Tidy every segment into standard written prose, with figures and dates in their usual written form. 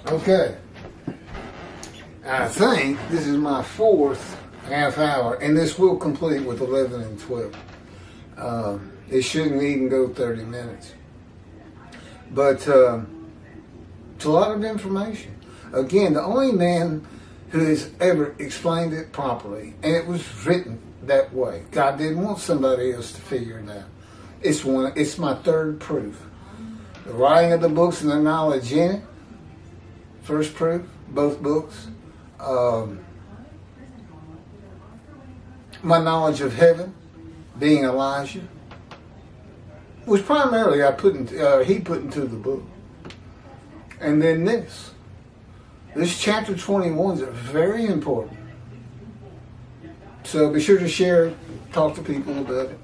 Okay. I think this is my fourth half hour, and this will complete with 11 and 12. It shouldn't even go 30 minutes. But it's a lot of information. Again, the only man who has ever explained it properly, and it was written that way. God didn't want somebody else to figure it out. It's my third proof. The writing of the books and the knowledge in it, first proof, both books. My knowledge of heaven, being Elijah, was primarily he put into the book. And then this chapter 21 is very important. So be sure to share it, talk to people about it,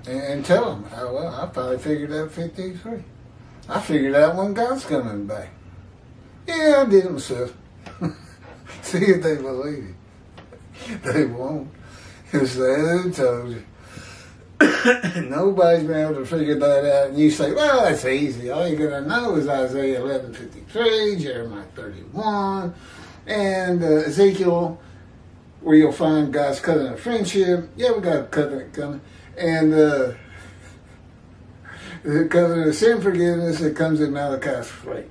and tell them, oh, well, I finally figured out 53. I figured out when God's coming back. Yeah, I did it myself. See if they believe it. They won't. Because they who told you. Nobody's been able to figure that out. And you say, well, that's easy. All you're going to know is Isaiah 11:53, Jeremiah 31, and Ezekiel, where you'll find God's covenant of friendship. Yeah, we got a covenant coming. And the covenant of sin forgiveness that comes in Malachi 3.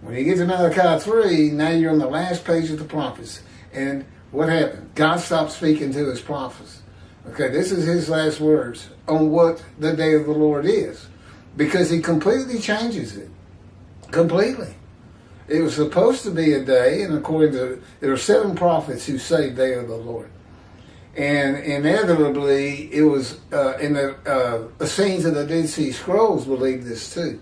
When you get to Malachi 3, now you're on the last page of the prophets. And what happened? God stopped speaking to his prophets. Okay, this is his last words on what the day of the Lord is. Because he completely changes it. Completely. It was supposed to be a day, and according to, there are 7 prophets who say day of the Lord. And inevitably, it was in the Essenes of the Dead Sea Scrolls believe this too,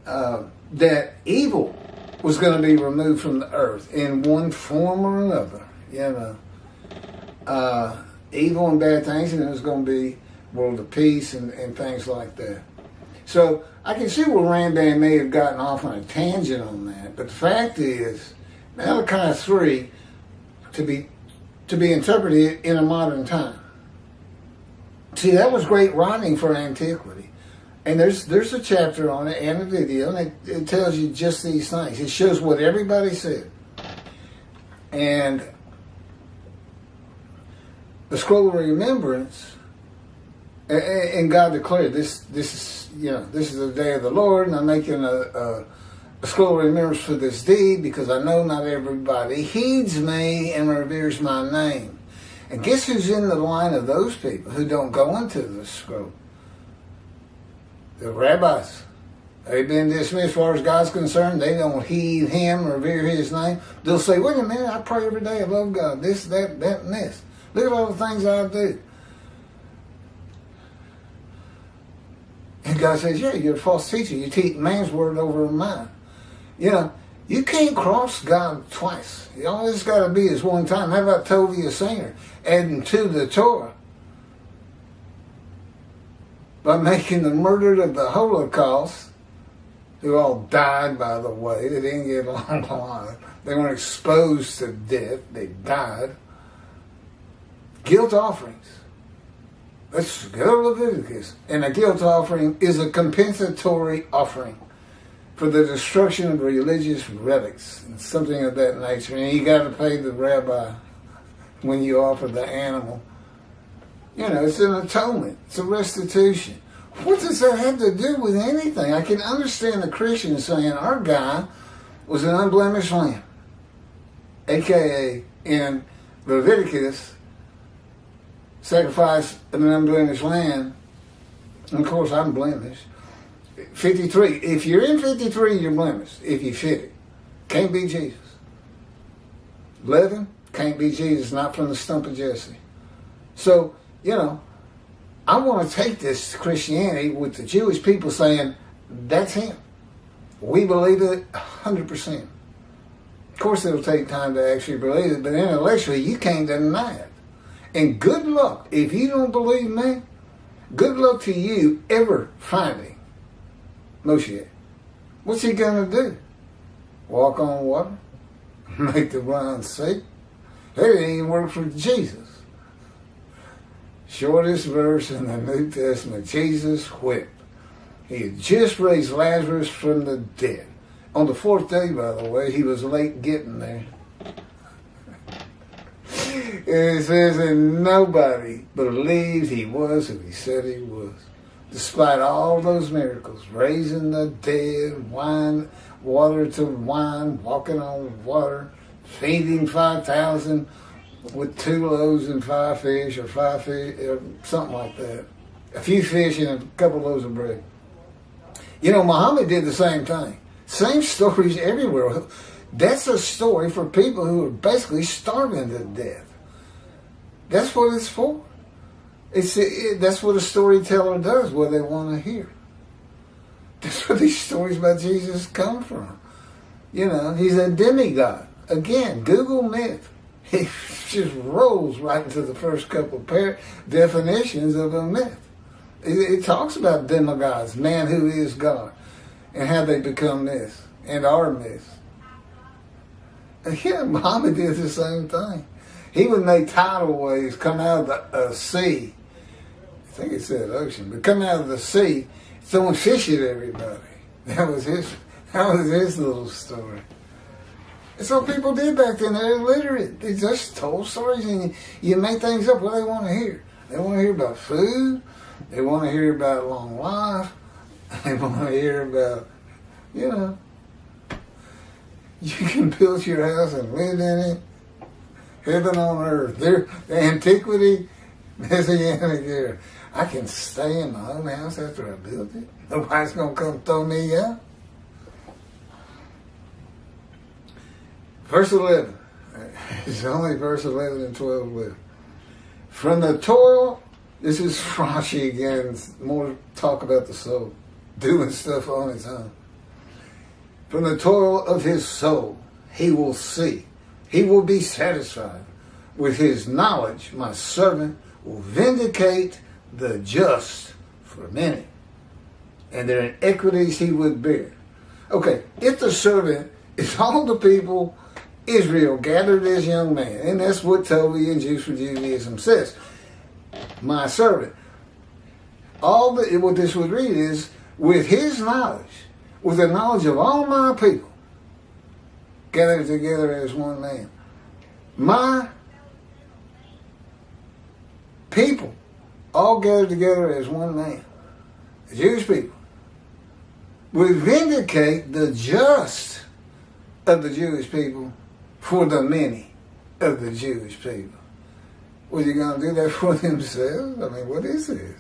that evil was going to be removed from the earth in one form or another. You know, evil and bad things, and it was going to be world of peace and things like that. So I can see where Randan may have gotten off on a tangent on that, but the fact is, Malachi 3 to be interpreted in a modern time. See, that was great writing for antiquity. And there's a chapter on it and a video, and it tells you just these things. It shows what everybody said. And the scroll of remembrance, and God declared this is the day of the Lord, and I'm making a scroll of remembrance for this deed, because I know not everybody heeds me and reveres my name. And guess who's in the line of those people who don't go into the scroll? The rabbis. They've been dismissed as far as God's concerned. They don't heed him, revere his name. They'll say, wait a minute, I pray every day, I love God, this, that, and this. Look at all the things I do. And God says, yeah, you're a false teacher. You teach man's word over mine. You know, you can't cross God twice. All it's got to be is one time. How about Tovia Singer adding to the Torah by making the murdered of the Holocaust, who all died, by the way. They didn't get long alive. They weren't exposed to death. They died. Guilt offerings. Let's go to Leviticus. And a guilt offering is a compensatory offering for the destruction of religious relics and something of that nature. And you got to pay the rabbi when you offer the animal. You know, it's an atonement. It's a restitution. What does that have to do with anything? I can understand the Christian saying our guy was an unblemished lamb, a.k.a. in Leviticus, sacrifice of an unblemished lamb. And of course, I'm blemished. 53. If you're in 53, you're blemished. If you fit it. Can't be Jesus. 11. Can't be Jesus, not from the stump of Jesse. So, you know, I want to take this to Christianity with the Jewish people saying, that's him. We believe it 100%. Of course, it'll take time to actually believe it, but intellectually, you can't deny it. And good luck, if you don't believe me, good luck to you ever finding Moshiach. What's he going to do? Walk on water? Make the blind see? That didn't even work for Jesus. Shortest verse in the New Testament, Jesus wept. He had just raised Lazarus from the dead. On the fourth day, by the way, he was late getting there. And it says that nobody believed he was who he said he was. Despite all those miracles, raising the dead, water to wine, walking on water, feeding 5,000 with 2 loaves and 5 fish, or 5 fish, or something like that. A few fish and a couple loaves of bread. You know, Muhammad did the same thing. Same stories everywhere. That's a story for people who are basically starving to death. That's what it's for. That's what a storyteller does, what they want to hear. That's where these stories about Jesus come from. You know, he's a demigod. Again, Google myth. He just rolls right into the first couple of definitions of a myth. It talks about demigods, man who is God, and how they become myths and are myths. And yeah, Muhammad did the same thing. He would make tidal waves come out of the sea. I think it said ocean, but come out of the sea, throwing fish at everybody. That was his little story. That's what people did back then. They're illiterate. They just told stories, and you make things up what they want to hear. They want to hear about food. They want to hear about long life. They want to hear about, you know, you can build your house and live in it. Heaven on earth. The antiquity, messianic era. I can stay in my own house after I build it. Nobody's going to come throw me out. Verse 11. It's only verse 11 and 12 left. From the toil, this is Rashi again, more talk about the soul, doing stuff on its own. From the toil of his soul, he will see. He will be satisfied. With his knowledge, my servant will vindicate the just for many, and their inequities he would bear. Okay, if the servant is all the people Israel gathered this young man, and that's what Toby and Jews for Judaism says. My servant. What this would read is, with his knowledge, with the knowledge of all my people, gathered together as one man. My people, all gathered together as one man, the Jewish people, would vindicate the just of the Jewish people for the many of the Jewish people. Were you going to do that for themselves? I mean, what is this?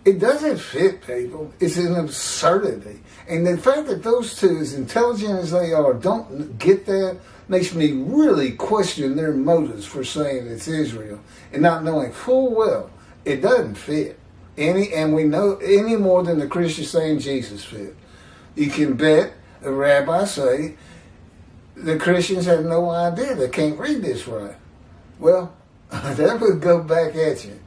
It doesn't fit, people. It's an absurdity. And the fact that those two, as intelligent as they are, don't get that makes me really question their motives for saying it's Israel and not knowing full well it doesn't fit. And we know any more than the Christians saying Jesus fit. You can bet the rabbis say the Christians have no idea. They can't read this right. Well, that would go back at you.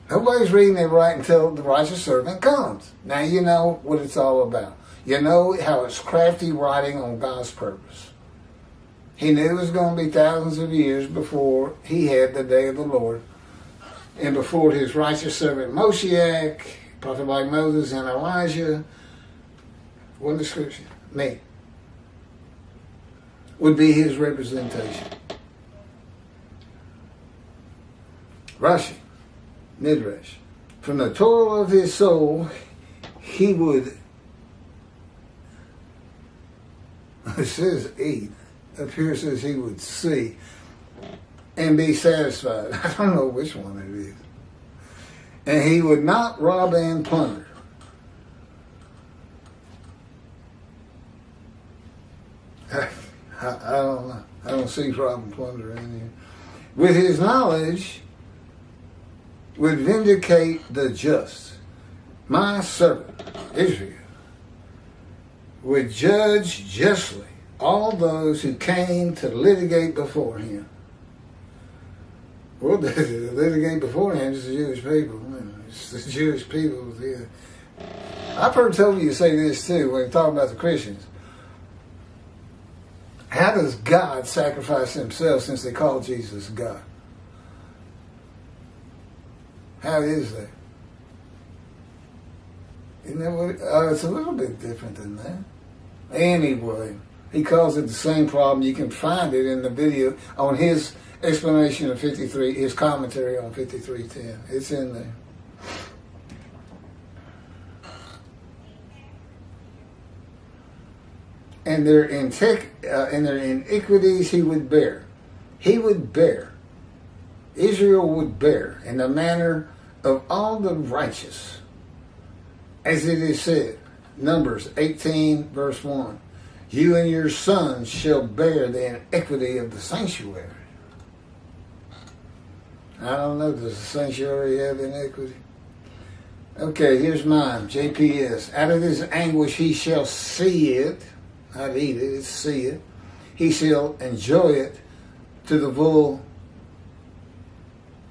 Nobody's reading it right until the righteous servant comes. Now you know what it's all about. You know how it's crafty writing on God's purpose. He knew it was going to be thousands of years before he had the day of the Lord, and before his righteous servant Moshiach, prophet like Moses and Elijah, one description, me, would be his representation. Rashi, Midrash. From the toil of his soul, he would, it says eat, up here it says he would see and be satisfied. I don't know which one it is. And he would not rob and plunder. I don't know. I don't see rob and plunder in here. With his knowledge, would vindicate the just. My servant, Israel, would judge justly all those who came to litigate before him. Well, to litigate before him is the Jewish people. It's the Jewish people. Yeah. I've heard Toby say this too when talking about the Christians. How does God sacrifice himself since they call Jesus God? How is that? Isn't that what it's a little bit different than that. Anyway, he calls it the same problem. You can find it in the video on his explanation of 53, his commentary on 53:10. It's in there. And their iniquities he would bear. He would bear. Israel would bear in the manner of all the righteous. As it is said, Numbers 18, verse 1. You and your sons shall bear the iniquity of the sanctuary. I don't know, does the sanctuary have iniquity? Okay, here's mine, JPS. Out of his anguish he shall see it. Not eat it, it's see it. He shall enjoy it to the full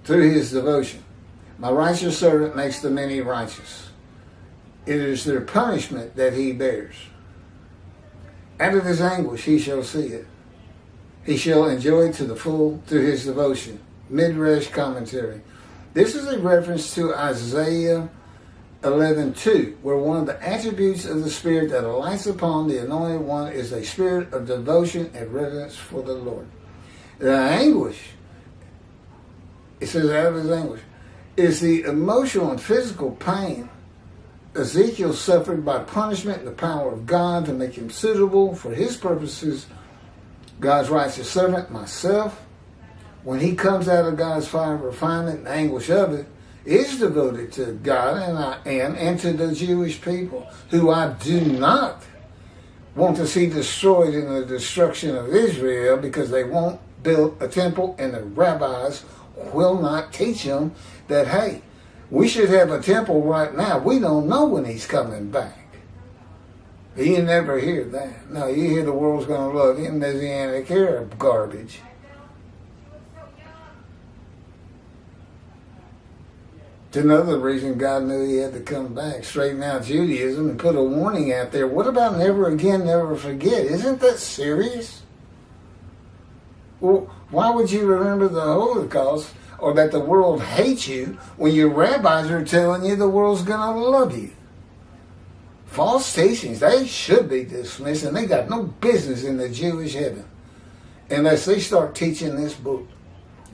through his devotion. My righteous servant makes the many righteous. It is their punishment that he bears. Out of his anguish he shall see it. He shall enjoy it to the full through his devotion. Midrash commentary. This is a reference to Isaiah 11:2, where one of the attributes of the Spirit that alights upon the Anointed One is a spirit of devotion and reverence for the Lord. The anguish, it says out of his anguish, is the emotional and physical pain Ezekiel suffered by punishment and the power of God to make him suitable for his purposes. God's righteous servant, myself, when he comes out of God's fire of refinement and anguish of it, is devoted to God and to the Jewish people, who I do not want to see destroyed in the destruction of Israel, because they won't build a temple and the rabbis will not teach them that, hey, we should have a temple right now. We don't know when he's coming back. You never hear that. No, you hear the world's going to love him, Messianic Arab garbage. It's another reason God knew he had to come back, straighten out Judaism and put a warning out there. What about never again, never forget? Isn't that serious? Well, why would you remember the Holocaust or that the world hates you when your rabbis are telling you the world's going to love you? False teachings, they should be dismissed, and they got no business in the Jewish heaven unless they start teaching this book,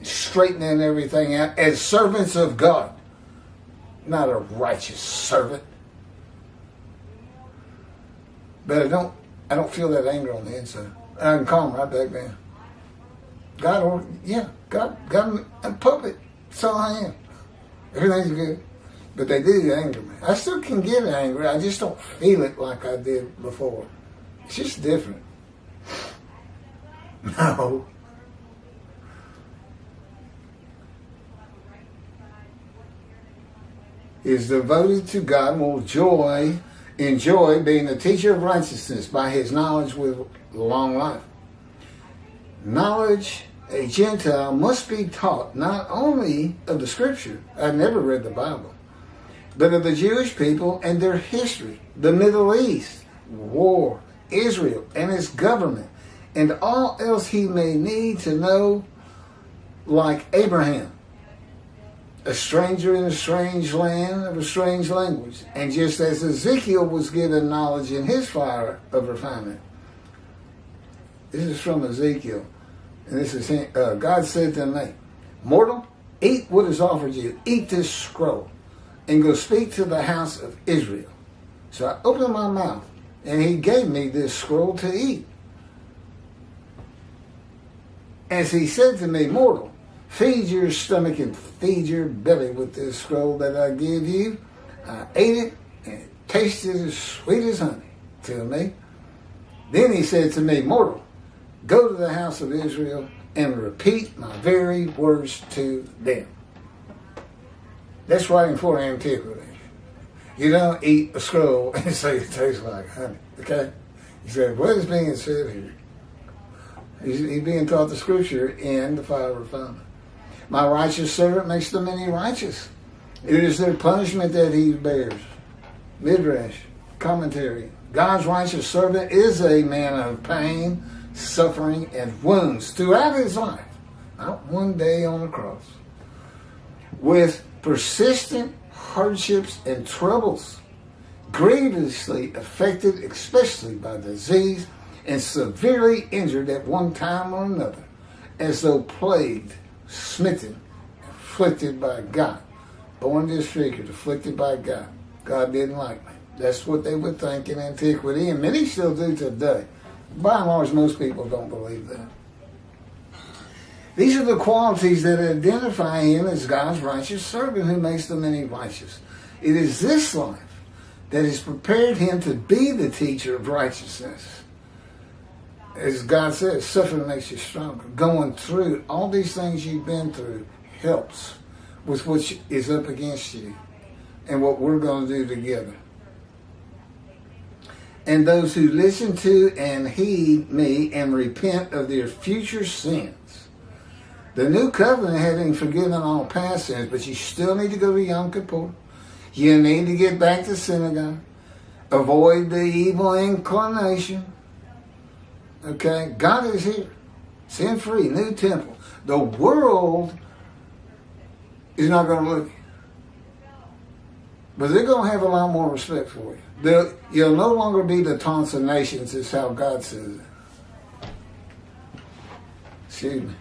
straightening everything out as servants of God. Not a righteous servant. But I don't feel that anger on the inside. I can calm right back down. God I'm a puppet. That's all I am. Everything's good. But they do anger me. I still can get angry. I just don't feel it like I did before. It's just different. No. Is devoted to God will enjoy being a teacher of righteousness by his knowledge with long life. Knowledge, a Gentile must be taught not only of the Scripture, I've never read the Bible, but of the Jewish people and their history, the Middle East, war, Israel and its government, and all else he may need to know, like Abraham, a stranger in a strange land of a strange language, and just as Ezekiel was given knowledge in his fire of refinement. This is from Ezekiel, and this is God said to me, mortal, eat what is offered you, eat this scroll, and go speak to the house of Israel. So I opened my mouth, and he gave me this scroll to eat. As he said to me, mortal, feed your stomach and feed your belly with this scroll that I give you. I ate it, and it tasted as sweet as honey to me. Then he said to me, mortal, go to the house of Israel and repeat my very words to them. That's writing for antiquity. You don't eat a scroll and say it tastes like honey, okay? He said, what is being said here? He's being taught the Scripture in the fire of refinement. My righteous servant makes the many righteous. It is their punishment that he bears. Midrash, commentary. God's righteous servant is a man of pain, suffering, and wounds throughout his life. Not one day on the cross. With persistent hardships and troubles. grievously affected, especially by disease, and severely injured at one time or another, as though plagued, smitten, afflicted by God. Born disfigured, afflicted by God. God didn't like me. That's what they would think in antiquity, and many still do today. By and large, most people don't believe that. These are the qualities that identify him as God's righteous servant who makes the many righteous. It is this life that has prepared him to be the teacher of righteousness. As God says, suffering makes you stronger. Going through all these things you've been through helps with what is up against you and what we're going to do together. And those who listen to and heed me and repent of their future sins. The new covenant having forgiven all past sins, but you still need to go to Yom Kippur. You need to get back to synagogue. Avoid the evil inclination. Okay? God is here. Sin free, new temple. The world is not going to look at you. But they're going to have a lot more respect for you. You'll no longer be the taunts of nations, is how God says it. Excuse me.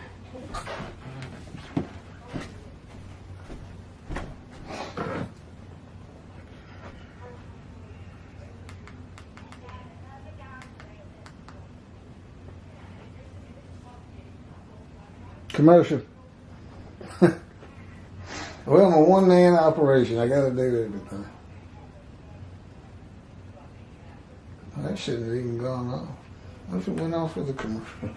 Commercial. Well, I'm a one-man operation. I got to do everything. That shouldn't have even gone off. What if it went off with the commercial?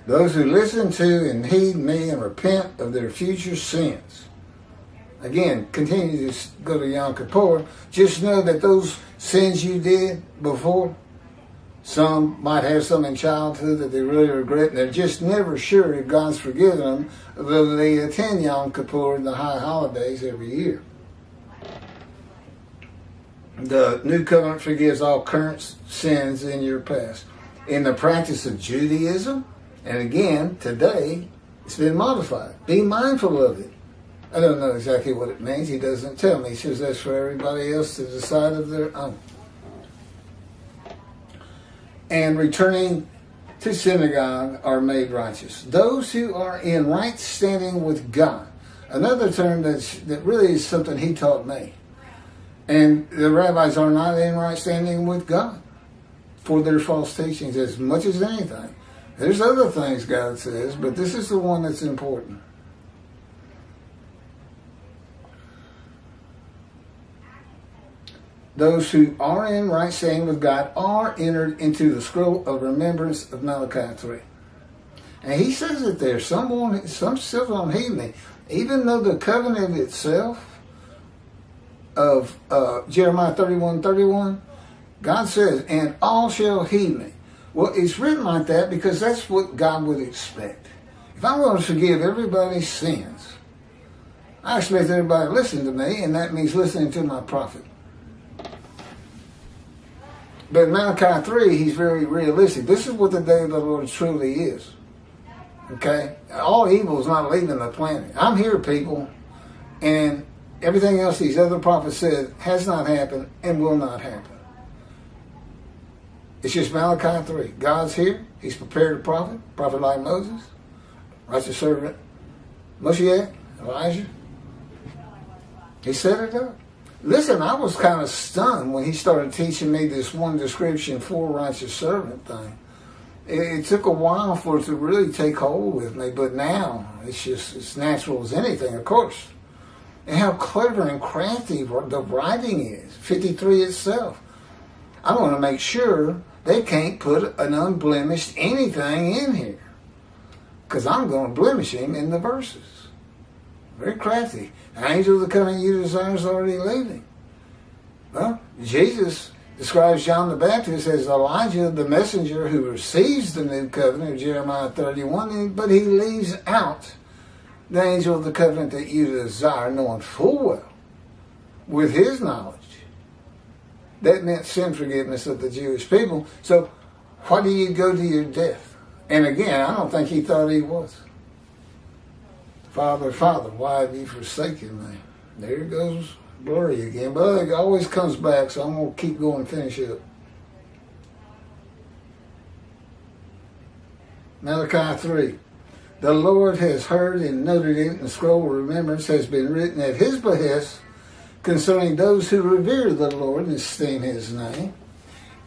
Those who listen to and heed me and repent of their future sins. Again, continue to go to Yom Kippur. Just know that those sins you did before, some might have some in childhood that they really regret, and they're just never sure if God's forgiven them, though they attend Yom Kippur and the high holidays every year. The New Covenant forgives all current sins in your past. In the practice of Judaism, and again, today, it's been modified. Be mindful of it. I don't know exactly what it means. He doesn't tell me. He says that's for everybody else to decide of their own. And returning to synagogue are made righteous. Those who are in right standing with God. Another term that really is something he taught me. And the rabbis are not in right standing with God for their false teachings as much as anything. There's other things God says, but this is the one that's important. Those who are in right standing with God are entered into the scroll of remembrance of Malachi 3. And he says it there. Some still don't heed me. Even though the covenant itself of Jeremiah 31:31, God says, and all shall heed me. Well, it's written like that because that's what God would expect. If I'm going to forgive everybody's sins, I expect everybody to listen to me, and that means listening to my prophet. But in Malachi 3, he's very realistic. This is what the day of the Lord truly is. Okay? All evil is not leaving the planet. I'm here, people, and everything else these other prophets said has not happened and will not happen. It's just Malachi 3. God's here. He's prepared a prophet like Moses, righteous servant Moshiach, Elijah. He set it up. Listen, I was kind of stunned when he started teaching me this one description for righteous servant thing. It took a while for it to really take hold with me, but now it's natural as anything, of course. And how clever and crafty the writing is. 53 itself. I want to make sure they can't put an unblemished anything in here, because I'm going to blemish him in the verses. Very crafty. The angel of the coming you desire is already leaving. Well, Jesus describes John the Baptist as Elijah, the messenger who receives the new covenant of Jeremiah 31, but he leaves out the angel of the covenant that you desire, knowing full well, with his knowledge, that meant sin forgiveness of the Jewish people. So why do you go to your death? And again, I don't think he thought he was. Father, Father, why have you forsaken me? There it goes, blurry again. But it always comes back, so I'm going to keep going and finish up. Malachi 3. The Lord has heard and noted it, and the scroll of remembrance has been written at his behest concerning those who revere the Lord and esteem his name.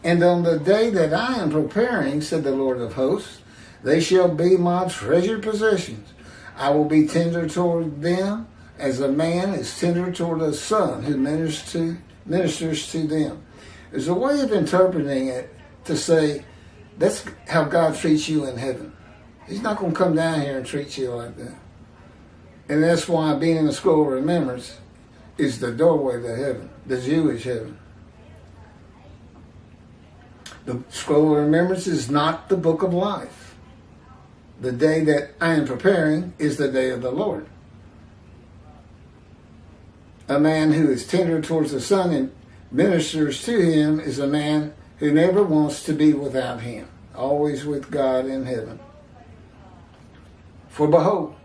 And on the day that I am preparing, said the Lord of hosts, they shall be my treasured possessions. I will be tender toward them as a man is tender toward a son who ministers to them. There's a way of interpreting it to say that's how God treats you in heaven. He's not going to come down here and treat you like that. And that's why being in the scroll of remembrance is the doorway to heaven, the Jewish heaven. The scroll of remembrance is not the book of life. The day that I am preparing is the day of the Lord. A man who is tender towards the Son and ministers to him is a man who never wants to be without him, always with God in heaven. For behold,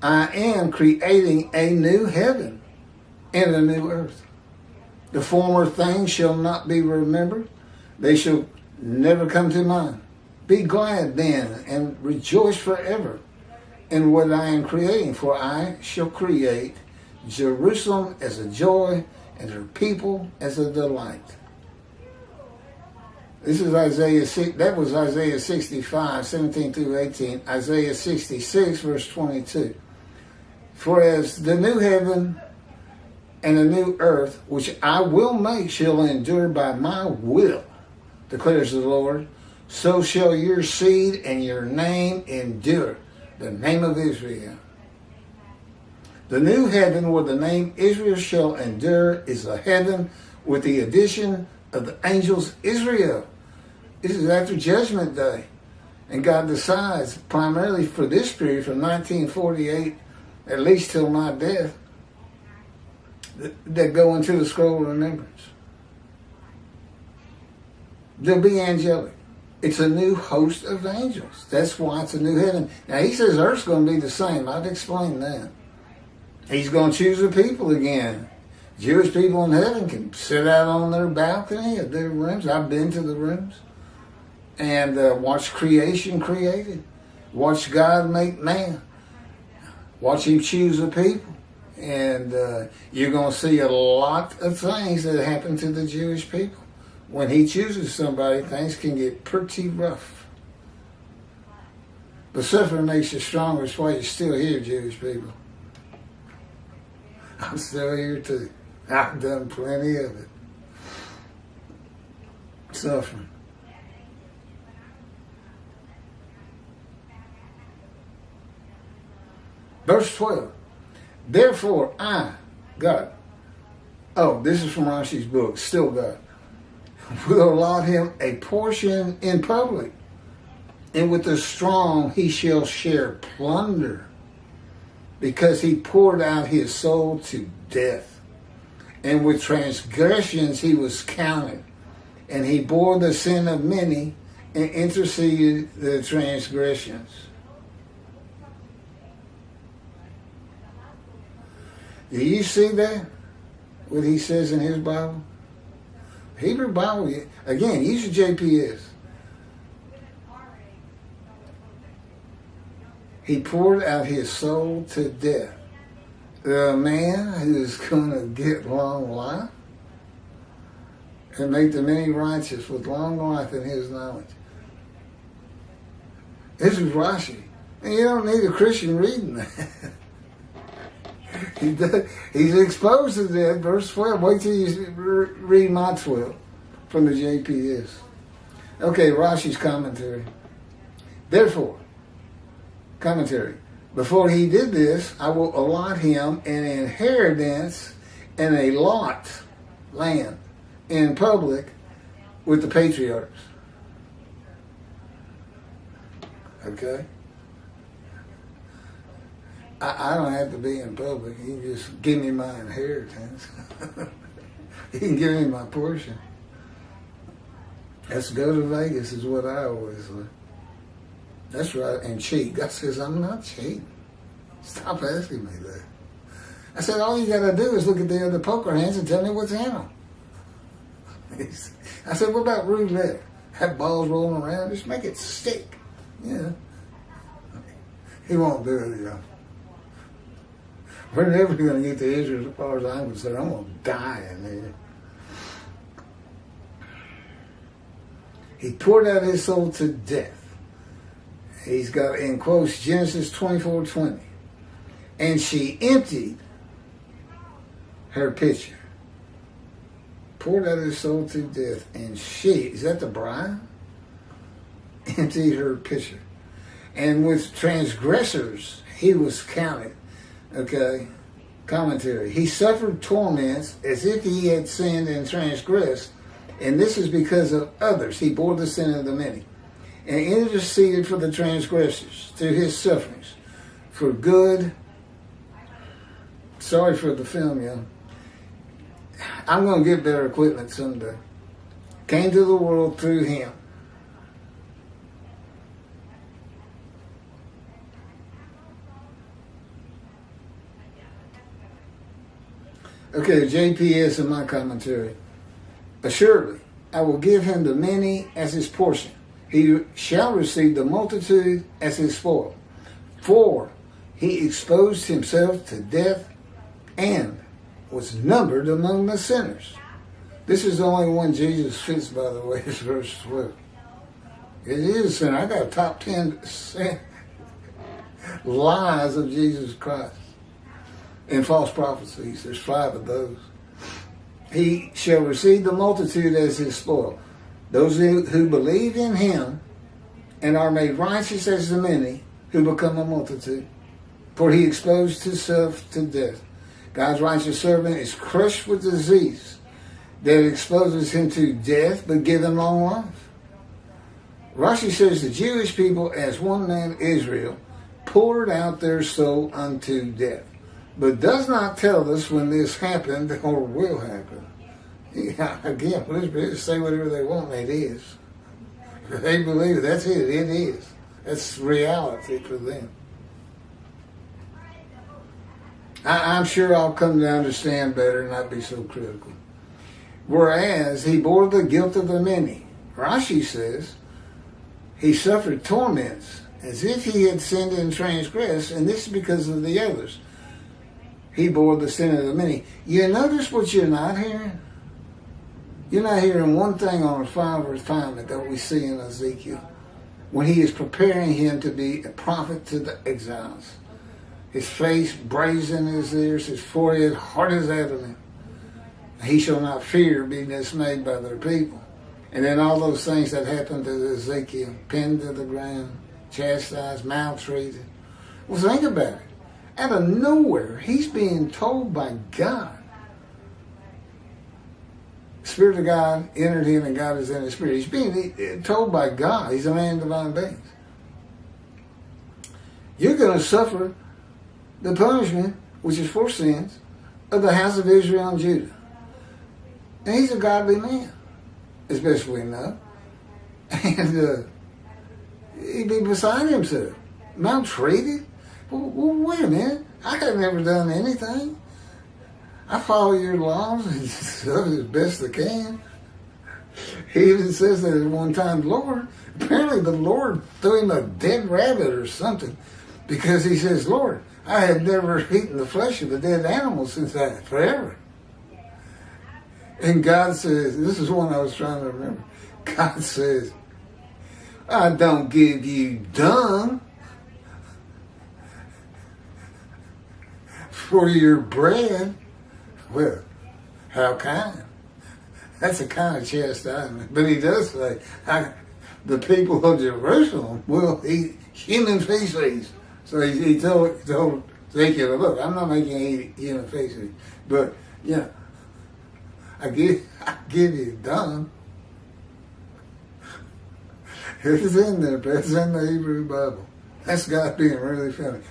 I am creating a new heaven and a new earth. The former things shall not be remembered. They shall never come to mind. Be glad then and rejoice forever in what I am creating, for I shall create Jerusalem as a joy and her people as a delight. This is Isaiah 6, that was Isaiah 65, 17 through 18. Isaiah 66, verse 22. For as the new heaven and the new earth, which I will make, shall endure by my will, declares the Lord, so shall your seed and your name endure, the name of Israel. The new heaven where the name Israel shall endure is a heaven with the addition of the angels Israel. This is after Judgment Day. And God decides primarily for this period from 1948, at least till my death, that go into the scroll of remembrance. They'll be angelic. It's a new host of angels. That's why it's a new heaven. Now he says earth's going to be the same. I've explained that. He's going to choose a people again. Jewish people in heaven can sit out on their balcony of their rooms. I've been to the rooms. And watch creation created. Watch God make man. Watch him choose a people. And you're going to see a lot of things that happen to the Jewish people. When he chooses somebody, things can get pretty rough. But suffering makes you stronger. That's why you're still here, Jewish people. I'm still here too. I've done plenty of it. Suffering. Verse 12. Therefore I, God, this is from Rashi's book, still God, will allot him a portion in public, and with the strong he shall share plunder, because he poured out his soul to death, and with transgressions he was counted, and he bore the sin of many and interceded the transgressions. Do you see that? What he says in his Bible? Hebrew Bible, again, use your JPS. He poured out his soul to death. The man who's going to get long life and make the many righteous with long life in his knowledge. This is Rashi. And you don't need a Christian reading that. He's exposed to that. Verse 12. Wait till you read my 12 from the JPS. Okay, Rashi's commentary. Therefore, commentary. Before he did this, I will allot him an inheritance and a lot, land, in public with the patriarchs. Okay? I don't have to be in public. You can just give me my inheritance. You can give me my portion. Let's go to Vegas is what I always say. That's right, and cheat. God says, I'm not cheating. Stop asking me that. I said, all you got to do is look at the other poker hands and tell me what's in them. I said, what about roulette? Have balls rolling around, just make it stick. Yeah. He won't do it, y'all. We're never going to get to Israel as far as I'm concerned. I'm going to die in there. He poured out his soul to death. He's got, in quotes, Genesis 24:20. And she emptied her pitcher. Poured out his soul to death. And she, is that the bride? Emptied her pitcher. And with transgressors he was counted. Okay, commentary. He suffered torments as if he had sinned and transgressed, and this is because of others. He bore the sin of the many, and interceded for the transgressors through his sufferings, for good. Sorry for the film, y'all. I'm going to get better equipment someday. Came to the world through him. Okay, JPS in my commentary. Assuredly, I will give him the many as his portion. He shall receive the multitude as his spoil. For he exposed himself to death and was numbered among the sinners. This is the only one Jesus fits, by the way, is verse 12. It is a sinner. I got a top 10 lies of Jesus Christ. In false prophecies, there's 5 of those. He shall receive the multitude as his spoil. Those who believe in him and are made righteous as the many who become a multitude. For he exposed himself to death. God's righteous servant is crushed with disease that exposes him to death but give him long life. Rashi says the Jewish people, as one man Israel, poured out their soul unto death, but does not tell us when this happened or will happen. Yeah, again, let's say whatever they want, it is. If they believe it, that's it, it is. That's reality for them. I'm sure I'll come to understand better and not be so critical. Whereas he bore the guilt of the many. Rashi says he suffered torments as if he had sinned and transgressed, and this is because of the others. He bore the sin of the many. You notice what you're not hearing? You're not hearing one thing on a fire refinement that we see in Ezekiel when he is preparing him to be a prophet to the exiles. His face brazen in his ears, his forehead hard as adamant. He shall not fear being dismayed by their people. And then all those things that happened to Ezekiel, pinned to the ground, chastised, maltreated. Well, think about it. Out of nowhere, he's being told by God. The Spirit of God entered him and God is in his spirit. He's being told by God. He's a man of divine beings. You're going to suffer the punishment, which is for sins, of the house of Israel and Judah. And he's a godly man, as best we know. And he'd be beside himself, maltreated. Well, wait a minute. I have never done anything. I follow your laws as best I can. He even says that at one time, Lord, apparently the Lord threw him a dead rabbit or something because he says, Lord, I have never eaten the flesh of a dead animal since forever. And God says, this is one I was trying to remember. God says, I don't give you dung for your bread. Well, how kind. That's a kind of chastisement. But he does say, the people of Jerusalem will eat human feces. So he told Ezekiel, look, I'm not making you eat human feces. But, yeah, I give you dumb. It's in there, but it's in the Hebrew Bible. That's God being really funny.